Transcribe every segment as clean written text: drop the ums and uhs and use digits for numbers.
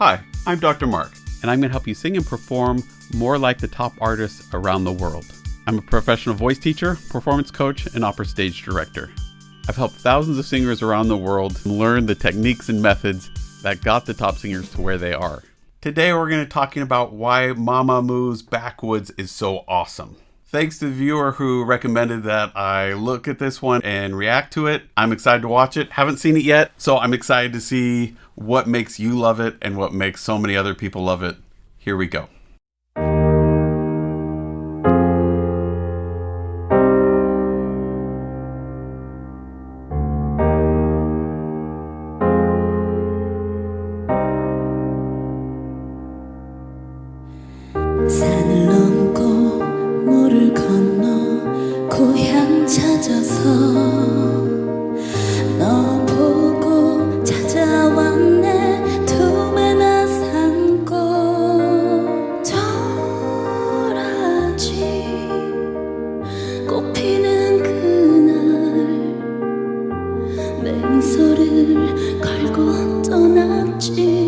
Hi, I'm Dr. Mark, and I'm going to help you sing and perform more like the top artists around the world. I'm a professional voice teacher, performance coach, and opera stage director. I've helped thousands of singers around the world learn the techniques and methods that got the top singers to where they are. Today we're going to be talking about why Mamamoo's Backwoods is so awesome. Thanks to the viewer who recommended that I look at this one and react to it. I'm excited to watch it. Haven't seen it yet, so I'm excited to see what makes you love it and what makes so many other people love it. Here we go. 산을 넘고 물을 건너 고향 찾아서 너 보고 찾아왔네 두 배나 산고 돌아지 꽃피는 그날 맹서를 걸고 떠났지.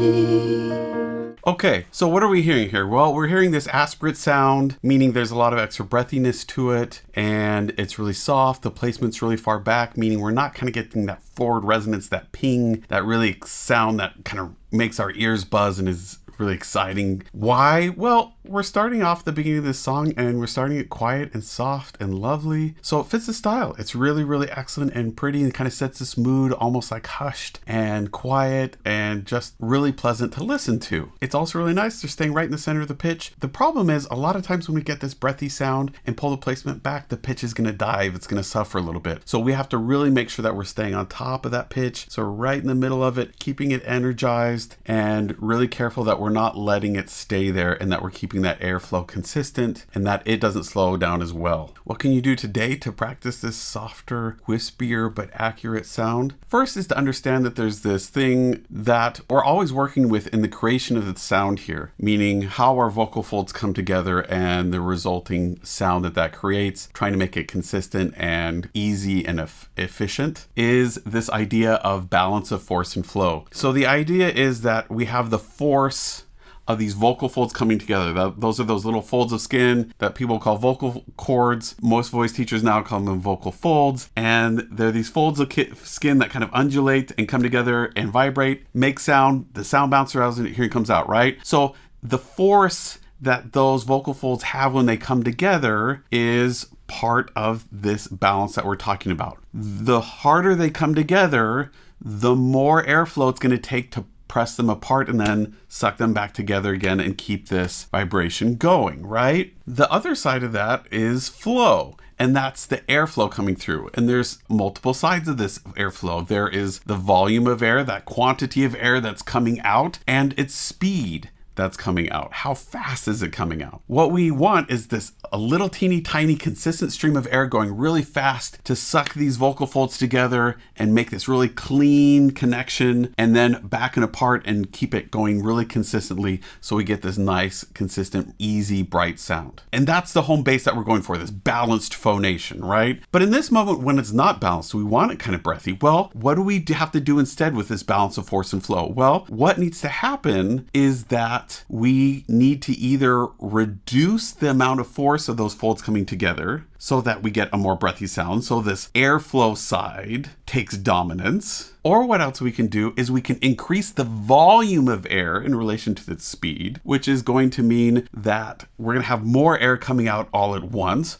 Okay, so what are we hearing here? Well, we're hearing this aspirate sound, meaning there's a lot of extra breathiness to it, and it's really soft. The placement's really far back, meaning we're not kind of getting that forward resonance, that ping, that really sound that kind of makes our ears buzz and is really exciting. Why? Well, we're starting off the beginning of this song and we're starting it quiet and soft and lovely. So it fits the style. It's really, really excellent and pretty and kind of sets this mood almost like hushed and quiet and just really pleasant to listen to. It's also really nice. They're staying right in the center of the pitch. The problem is a lot of times when we get this breathy sound and pull the placement back, the pitch is going to dive. It's going to suffer a little bit. So we have to really make sure that we're staying on top of that pitch. So right in the middle of it, keeping it energized and really careful that we're not letting it stay there and that we're keeping that airflow consistent and that it doesn't slow down as well. What can you do today to practice this softer, wispier, but accurate sound? First is to understand that there's this thing that we're always working with in the creation of the sound here, meaning how our vocal folds come together and the resulting sound that creates, trying to make it consistent and easy and efficient, is this idea of balance of force and flow. So the idea is that we have the force of these vocal folds coming together. Those are those little folds of skin that people call vocal cords. Most voice teachers now call them vocal folds. And they're these folds of skin that kind of undulate and come together and vibrate, make sound. The sound bounces around and here it comes out, right? So the force that those vocal folds have when they come together is part of this balance that we're talking about. The harder they come together, the more airflow it's going to take to press them apart and then suck them back together again and keep this vibration going, right? The other side of that is flow, and that's the airflow coming through. And there's multiple sides of this airflow. There is the volume of air, that quantity of air that's coming out, and its speed that's coming out. How fast is it coming out? What we want is a little teeny tiny consistent stream of air going really fast to suck these vocal folds together and make this really clean connection and then back and apart and keep it going really consistently so we get this nice, consistent, easy, bright sound. And that's the home base that we're going for, this balanced phonation, right? But in this moment when it's not balanced, we want it kind of breathy. Well, what do we have to do instead with this balance of force and flow? Well, what needs to happen is that we need to either reduce the amount of force of those folds coming together so that we get a more breathy sound. So this airflow side takes dominance. Or what else we can do is we can increase the volume of air in relation to the speed, which is going to mean that we're going to have more air coming out all at once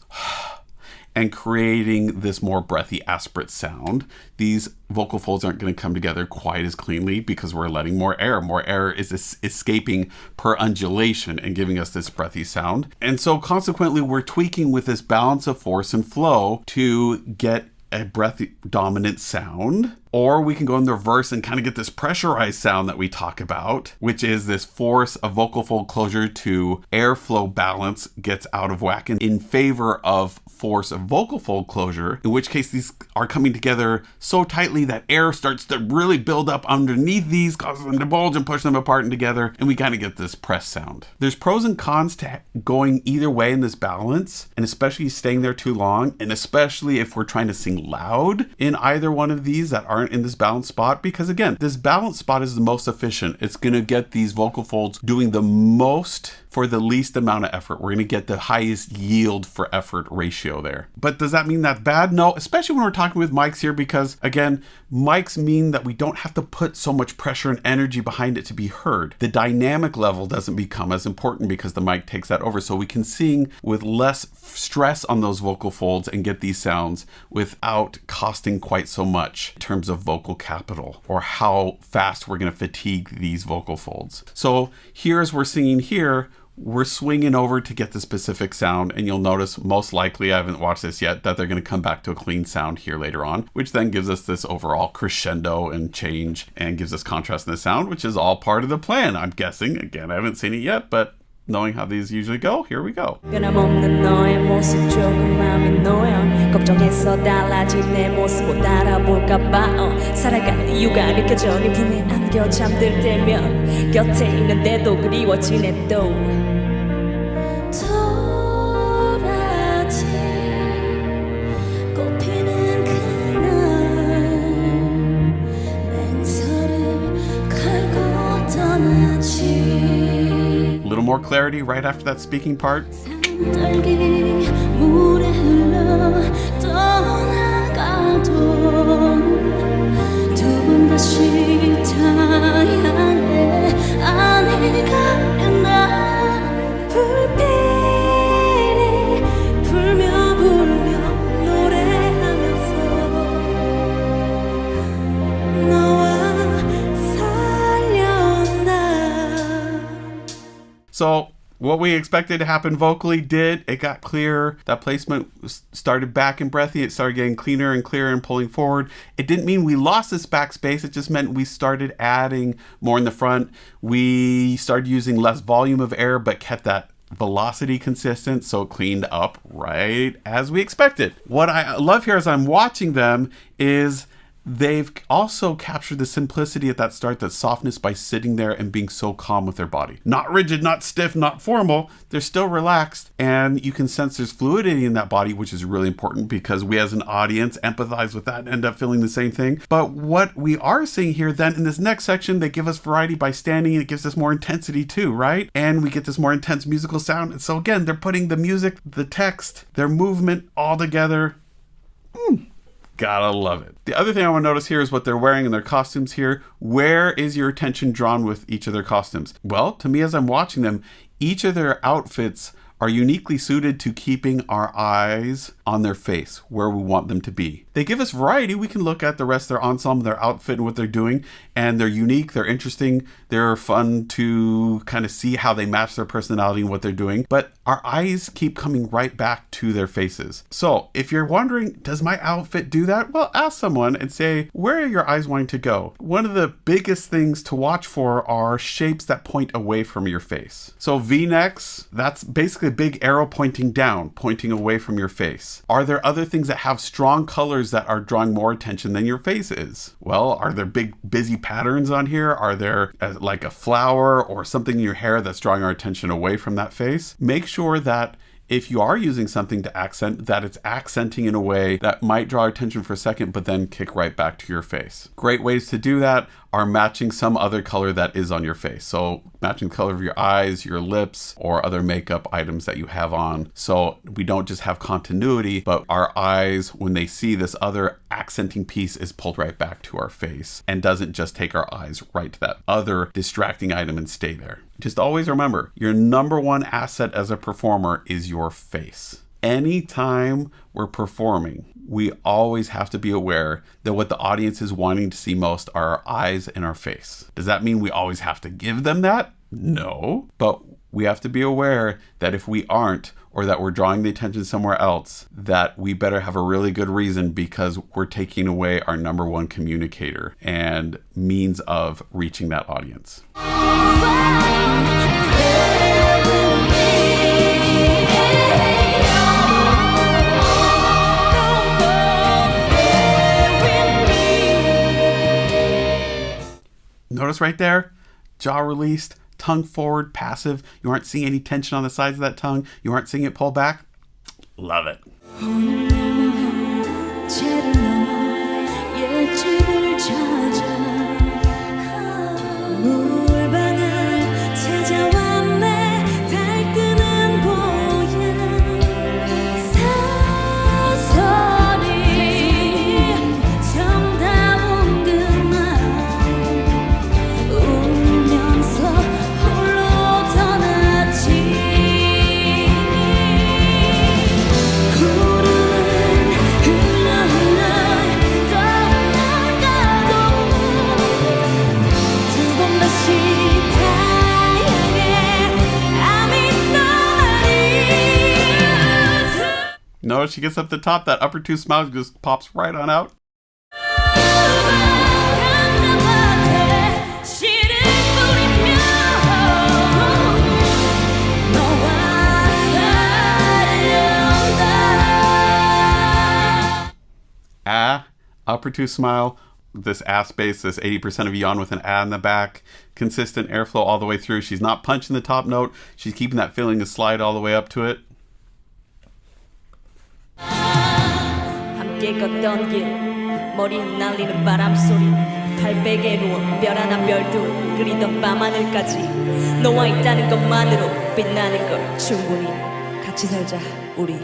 and creating this more breathy aspirate sound. These vocal folds aren't going to come together quite as cleanly because we're letting more air. More air is escaping per undulation and giving us this breathy sound. And so consequently, we're tweaking with this balance of force and flow to get a breathy dominant sound. Or we can go in the reverse and kind of get this pressurized sound that we talk about, which is this force of vocal fold closure to airflow balance gets out of whack in favor of force of vocal fold closure, in which case these are coming together so tightly that air starts to really build up underneath these, causes them to bulge and push them apart and together, and we kind of get this press sound. There's pros and cons to going either way in this balance, and especially staying there too long, and especially if we're trying to sing loud in either one of these that aren't aren't in this balanced spot because, again, this balanced spot is the most efficient. It's going to get these vocal folds doing the most for the least amount of effort. We're going to get the highest yield for effort ratio there. But does that mean that's bad? No, especially when we're talking with mics here because, again, mics mean that we don't have to put so much pressure and energy behind it to be heard. The dynamic level doesn't become as important because the mic takes that over. So we can sing with less stress on those vocal folds and get these sounds without costing quite so much in terms of vocal capital or how fast we're going to fatigue these vocal folds. So here as we're singing here, we're swinging over to get the specific sound, and you'll notice most likely, I haven't watched this yet, that they're going to come back to a clean sound here later on, which then gives us this overall crescendo and change and gives us contrast in the sound, which is all part of the plan, I'm guessing. Again, I haven't seen it yet, but knowing how these usually go, here we go. 변함없는 너의 모습 조금 맘에 놓여 걱정해서 달라진 내 모습 못 알아볼까봐 살아가는 이유가 느껴져 네 품에 안겨 잠들 때면 곁에 있는데도 그리워지네 또 도라지 꽃피는 그날 맹서를 갈고 떠나지 A little more clarity right after that speaking part. 산딸기 물에 흘러 떠나가도 두 번 다시 타향해 안에 가는 날 불빛이 불며 노래하면서 너와 살려온다. So what we expected to happen vocally did. It got clearer. That placement started back and breathy. It started getting cleaner and clearer and pulling forward. It didn't mean we lost this backspace. It just meant we started adding more in the front. We started using less volume of air, but kept that velocity consistent, so it cleaned up right as we expected. What I love here as I'm watching them is they've also captured the simplicity at that start, that softness, by sitting there and being so calm with their body. Not rigid, not stiff, not formal. They're still relaxed, and you can sense there's fluidity in that body, which is really important because we as an audience empathize with that and end up feeling the same thing. But what we are seeing here then in this next section, they give us variety by standing. It gives us more intensity too, right? And we get this more intense musical sound. And so again, they're putting the music, the text, their movement all together. Gotta love it. The other thing I want to notice here is what they're wearing in their costumes here. Where is your attention drawn with each of their costumes? Well, to me, as I'm watching them, each of their outfits are uniquely suited to keeping our eyes on their face, where we want them to be. They give us variety. We can look at the rest of their ensemble, their outfit, and what they're doing, and they're unique, they're interesting, they're fun to kind of see how they match their personality and what they're doing, but our eyes keep coming right back to their faces. So if you're wondering, does my outfit do that? Well, ask someone and say, where are your eyes wanting to go? One of the biggest things to watch for are shapes that point away from your face. So V-necks, that's basically a big arrow pointing down, pointing away from your face. Are there other things that have strong colors that are drawing more attention than your face is? Well, are there big busy patterns on here? Are there like a flower or something in your hair that's drawing our attention away from that face? Make sure that if you are using something to accent, that it's accenting in a way that might draw attention for a second, but then kick right back to your face. Great ways to do that are matching some other color that is on your face. So matching the color of your eyes, your lips, or other makeup items that you have on. So we don't just have continuity, but our eyes, when they see this other accenting piece, is pulled right back to our face and doesn't just take our eyes right to that other distracting item and stay there. Just always remember, your number one asset as a performer is your face. Anytime we're performing, we always have to be aware that what the audience is wanting to see most are our eyes and our face. Does that mean we always have to give them that? No, but we have to be aware that if we aren't, or that we're drawing the attention somewhere else, that we better have a really good reason, because we're taking away our number one communicator and means of reaching that audience. Notice right there, jaw released, tongue forward, passive. You aren't seeing any tension on the sides of that tongue. You aren't seeing it pull back. Love it. 찾아 물방울 찾아왔네 달뜨는 보야 사소리 정다운 그말 울면서 홀로 떠났지 구름은 흘러 떠나가도 두 번 다시 타향해 I'm in the No, she gets up the top. That upper two smile just pops right on out. 시를 뿌리며 너와 살려다 Upper two smile. This ass bass, this 80% of yawn with an in the back. Consistent airflow all the way through. She's not punching the top note. She's keeping that feeling to slide all the way up to it. 함께 걷던 길 머리 흩날리는 바람 소리 달백에 누워 별 하나 별도 그리던 밤하늘까지 너와 있다는 것만으로 빛나는 걸 충분히 같이 살자 우리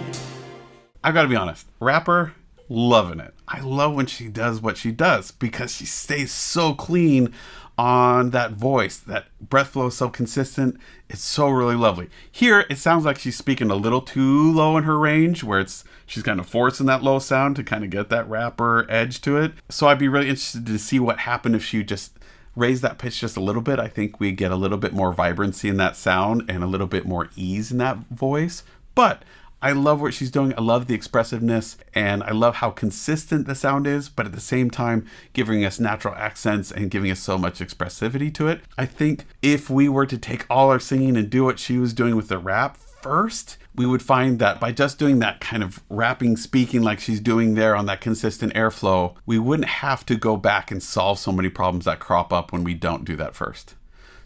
I gotta be honest. Rapper, loving it. I love when she does what she does because she stays so clean on that voice. That breath flow is so consistent. It's so really lovely. Here, it sounds like she's speaking a little too low in her range, where she's kind of forcing that low sound to kind of get that rapper edge to it. So I'd be really interested to see what happened if she just raised that pitch just a little bit. I think we get a little bit more vibrancy in that sound and a little bit more ease in that voice. But I love what she's doing. I love the expressiveness and I love how consistent the sound is, but at the same time, giving us natural accents and giving us so much expressivity to it. I think if we were to take all our singing and do what she was doing with the rap first, we would find that by just doing that kind of rapping, speaking like she's doing there on that consistent airflow, we wouldn't have to go back and solve so many problems that crop up when we don't do that first.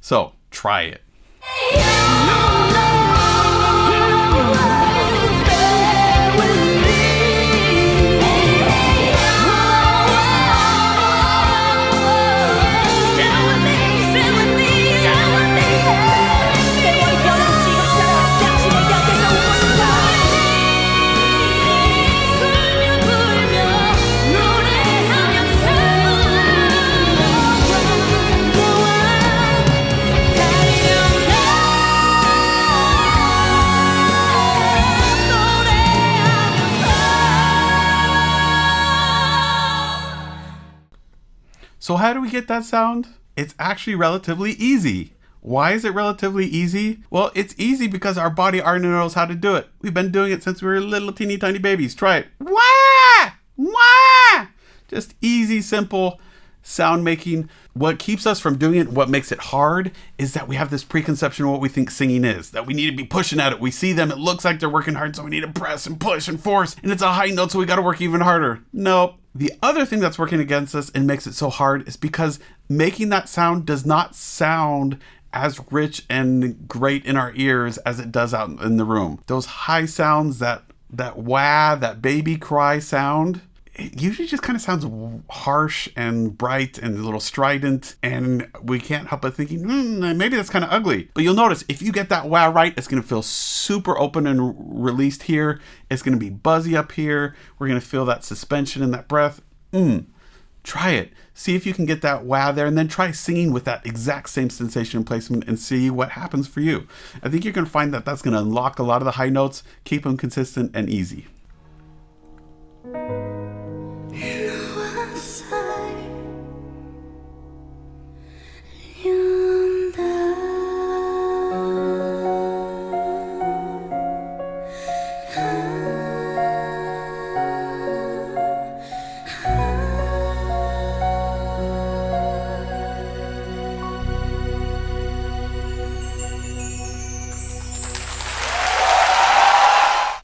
So try it. So how do we get that sound? It's actually relatively easy. Why is it relatively easy? Well, it's easy because our body already knows how to do it. We've been doing it since we were little teeny tiny babies. Try it. Wah! Wah! Just easy, simple sound making. What keeps us from doing it, what makes it hard, is that we have this preconception of what we think singing is, that we need to be pushing at it. We see them, it looks like they're working hard, so we need to press and push and force, and it's a high note, so we got to work even harder. Nope. The other thing that's working against us and makes it so hard is because making that sound does not sound as rich and great in our ears as it does out in the room. Those high sounds, that wah, that baby cry sound, it usually just kind of sounds harsh and bright and a little strident, and we can't help but thinking, maybe that's kind of ugly. But you'll notice if you get that wah right, it's going to feel super open and released here. It's going to be buzzy up here. We're going to feel that suspension in that breath. Try it. See if you can get that wah there, and then try singing with that exact same sensation and placement and see what happens for you. I think you're going to find that that's going to unlock a lot of the high notes, keep them consistent and easy.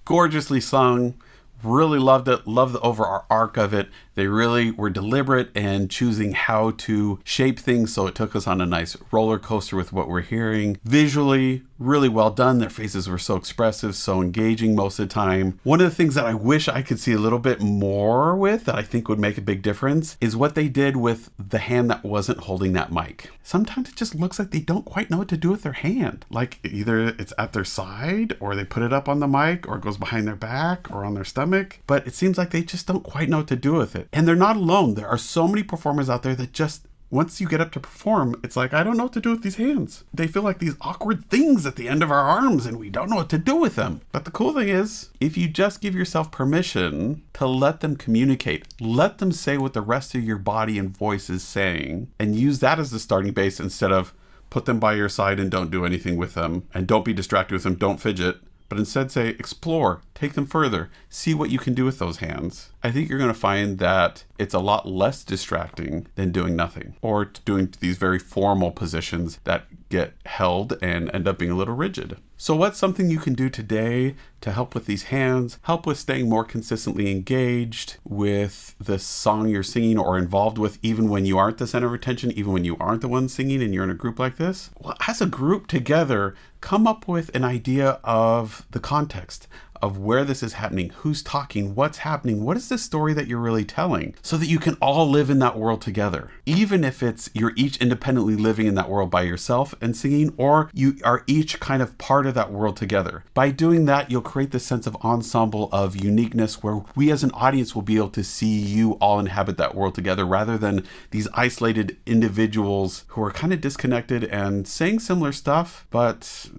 Gorgeously sung. Really loved it. Love the overall arc of it. They really were deliberate in choosing how to shape things, so it took us on a nice roller coaster with what we're hearing. Visually, really well done. Their faces were so expressive, so engaging most of the time. One of the things that I wish I could see a little bit more with, that I think would make a big difference, is what they did with the hand that wasn't holding that mic. Sometimes it just looks like they don't quite know what to do with their hand. Like either it's at their side, or they put it up on the mic, or it goes behind their back or on their stomach. But it seems like they just don't quite know what to do with it. And they're not alone. There are so many performers out there that just, once you get up to perform, it's like, I don't know what to do with these hands. They feel like these awkward things at the end of our arms and we don't know what to do with them. But the cool thing is, if you just give yourself permission to let them communicate, let them say what the rest of your body and voice is saying, and use that as the starting base instead of put them by your side and don't do anything with them, and don't be distracted with them, don't fidget, but instead say, explore, take them further, see what you can do with those hands. I think you're going to find that it's a lot less distracting than doing nothing, or doing these very formal positions that get held and end up being a little rigid. So what's something you can do today to help with these hands, help with staying more consistently engaged with the song you're singing or involved with, even when you aren't the center of attention, even when you aren't the one singing and you're in a group like this? Well, as a group together, come up with an idea of the context of where this is happening, who's talking, what's happening, what is the story that you're really telling, so that you can all live in that world together. Even if it's you're each independently living in that world by yourself and singing, or you are each kind of part of that world together. By doing that, you'll create this sense of ensemble, of uniqueness, where we as an audience will be able to see you all inhabit that world together, rather than these isolated individuals who are kind of disconnected and saying similar stuff, but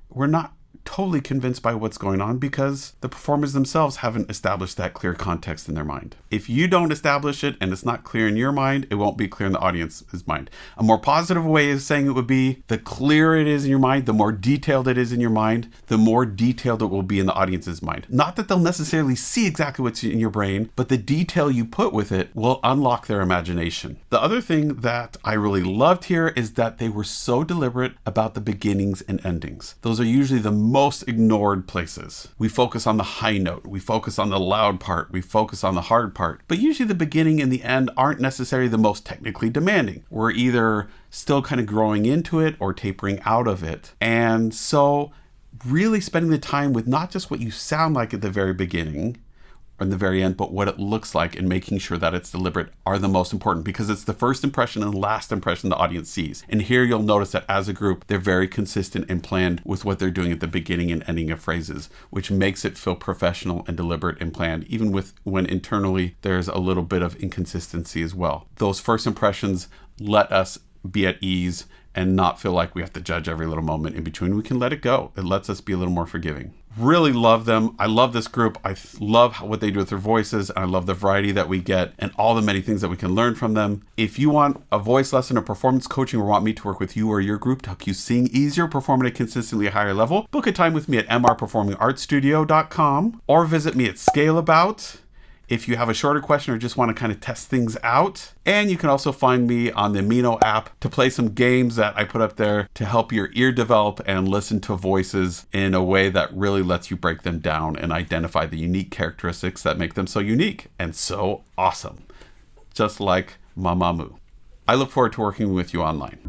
we're not totally convinced by what's going on because the performers themselves haven't established that clear context in their mind. If you don't establish it and it's not clear in your mind, it won't be clear in the audience's mind. A more positive way of saying it would be, the clearer it is in your mind, the more detailed it is in your mind, the more detailed it will be in the audience's mind. Not that they'll necessarily see exactly what's in your brain, but the detail you put with it will unlock their imagination. The other thing that I really loved here is that they were so deliberate about the beginnings and endings. Those are usually the most ignored places. We focus on the high note, we focus on the loud part, we focus on the hard part, but usually the beginning and the end aren't necessarily the most technically demanding. We're either still kind of growing into it or tapering out of it. And so really spending the time with not just what you sound like at the very beginning or in the very end, but what it looks like, and making sure that it's deliberate, are the most important, because it's the first impression and last impression the audience sees. And here you'll notice that as a group, they're very consistent and planned with what they're doing at the beginning and ending of phrases, which makes it feel professional and deliberate and planned, even with when internally there's a little bit of inconsistency as well. Those first impressions let us be at ease and not feel like we have to judge every little moment in between. We can let it go. It lets us be a little more forgiving. Really love them. I love this group. I love what they do with their voices. And I love the variety that we get and all the many things that we can learn from them. If you want a voice lesson or performance coaching, or want me to work with you or your group to help you sing easier, perform at a consistently higher level, book a time with me at mrperformingartstudio.com or visit me at Scaleabout if you have a shorter question or just want to kind of test things out. And you can also find me on the Amino app to play some games that I put up there to help your ear develop and listen to voices in a way that really lets you break them down and identify the unique characteristics that make them so unique and so awesome. Just like Mamamoo. I look forward to working with you online.